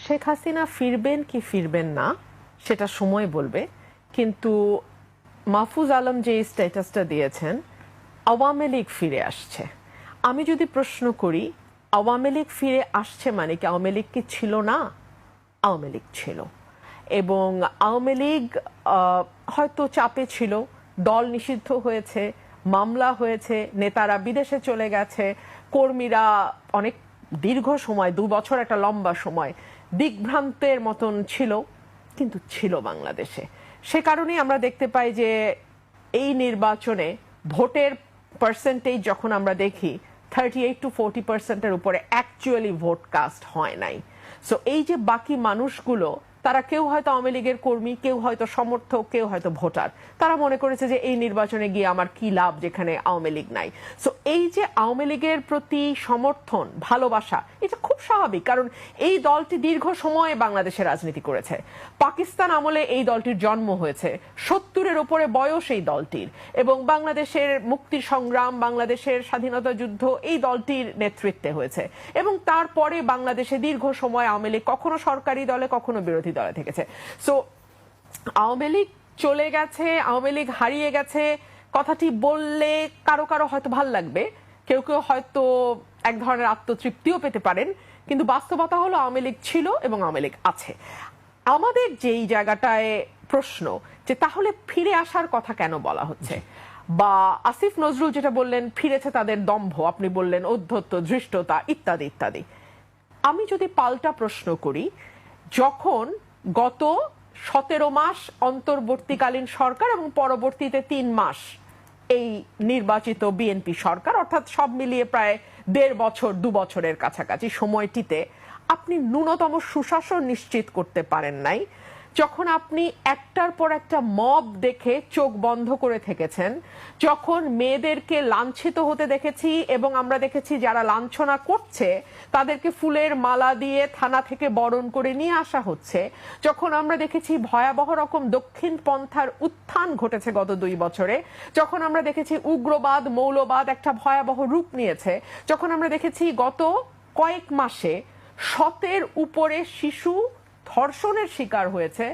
শেখ হাসিনা ফিরবেন কি ফিরবেন না সেটা সময় বলবে, কিন্তু মাহফুজ আলম যে স্ট্যাটাসটা দিয়েছেন আওয়ামী লীগ ফিরে আসছে। আমি যদি প্রশ্ন করি আওয়ামী লীগ ফিরে আসছে মানে কি আওয়ামী লীগ কি ছিল না? আওয়ামী লীগ ছিল, এবং আওয়ামী লীগ হয়তো চাপে ছিল, দল নিষিদ্ধ হয়েছে, মামলা হয়েছে, নেতারা বিদেশে চলে গেছে, কর্মীরা অনেক দীর্ঘ সময় 2 বছর একটা লম্বা সময় দিগ্ভ্রান্তের মতন ছিল, কিন্তু ছিল বাংলাদেশে। সে কারণেই আমরা দেখতে পাই যে এই নির্বাচনে ভোটের পার্সেন্টেজ যখন আমরা দেখি 38 to 40% উপরে অ্যাকচুয়ালি ভোট কাস্ট হয় নাই। সো এই যে বাকি মানুষগুলো, তারা কেউ হয়তো আওয়ামী লীগের কর্মী, কেউ হয়তো সমর্থক, কেউ হয়তো ভোটার, তারা মনে করেছে যে এই নির্বাচনে গিয়ে আমার কি লাভ যেখানে আওয়ামী লীগ নাই। সো এই যে আওয়ামী লীগের প্রতি সমর্থন, ভালোবাসা, এটা খুব স্বাভাবিক, কারণ এই দলটি দীর্ঘ সময় বাংলাদেশে রাজনীতি করেছে। পাকিস্তান আমলে এই দলটির জন্ম হয়েছে, 70-এর উপরে বয়স এই দলটির, এবং বাংলাদেশের মুক্তি সংগ্রাম, বাংলাদেশের স্বাধীনতা যুদ্ধ এই দলটির নেতৃত্বে হয়েছে, এবং তারপরে বাংলাদেশে দীর্ঘ সময় আওয়ামী লীগ কখনো সরকারি দলে কখনো বিরোধী দলে থেকেছে। সো আওয়ামী লীগ চলে গেছে, আওয়ামী লীগ হারিয়ে গেছে কথাটি বললে কারো কারো হয়তো ভাল লাগবে, কেউ কেউ হয়তো এক ধরনের আত্মতৃপ্তিও পেতে পারেন, কিন্তু বাস্তবতা হলো আওয়ামী লীগ ছিল এবং আওয়ামী লীগ আছে। আমাদের যেই জায়গাটায় প্রশ্ন যে তাহলে ফিরে আসার কথা কেন বলা হচ্ছে, বা আসিফ নজরুল যেটা বললেন ফিরেছে তাদের দম্ভ, আপনি বললেন ঔদ্ধত্য, ধৃষ্টতা, ইত্যাদি ইত্যাদি। আমি যদি পাল্টা প্রশ্ন করি, যখন গত 17 মাস অন্তর্বর্তীকালীন সরকার এবং পরবর্তীতে 3 মাস এই নির্বাচিত বিএনপি সরকার, অর্থাৎ সব মিলিয়ে প্রায় 1.5 বছর 2 বছরের কাছাকাছি সময়টিতে আপনি ন্যূনতম সুশাসন নিশ্চিত করতে পারেন নাই, যখন আপনি একটার পর একটা মব দেখে চোখ বন্ধ করে থেকেছেন, যখন মেয়েদেরকে লাঞ্ছিত হতে দেখেছি এবং আমরা দেখেছি যারা লাঞ্ছনা করছে তাদেরকে ফুলের মালা দিয়ে থানা থেকে বরণ করে নিয়ে আসা হচ্ছে, যখন আমরা দেখেছি ভয়াবহ রকম দক্ষিণ পন্থার উত্থান ঘটেছে গত 2 বছরে, যখন আমরা দেখেছি উগ্রবাদ, মৌলবাদ একটা ভয়াবহ রূপ নিয়েছে, যখন আমরা দেখেছি গত কয়েক মাসে 100-এর উপরে শিশু ধর্ষণের শিকার হয়েছে,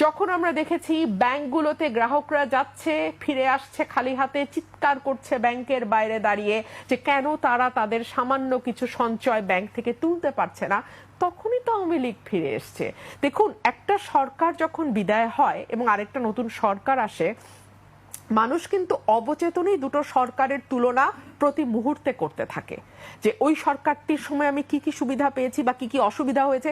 যখন আমরা দেখেছি ব্যাংকগুলোতে গ্রাহকরা যাচ্ছে ফিরে আসছে খালি হাতে, চিৎকার করছে ব্যাংকের বাইরে দাঁড়িয়ে যে কেন তারা তাদের সামান্য কিছু সঞ্চয় ব্যাংক থেকে তুলতে পারছে না, তখনই তো আওয়ামী লীগ ফিরে এসছে। দেখুন, একটা সরকার যখন বিদায় হয় এবং আরেকটা নতুন সরকার আসে, মানুষ কিন্তু অবচেতনেই দুটো সরকারের তুলনা প্রতি মুহূর্তে করতে থাকে, যে ওই সরকারটির সময় আমি কি কি সুবিধা পেয়েছি বা কি কি অসুবিধা হয়েছে।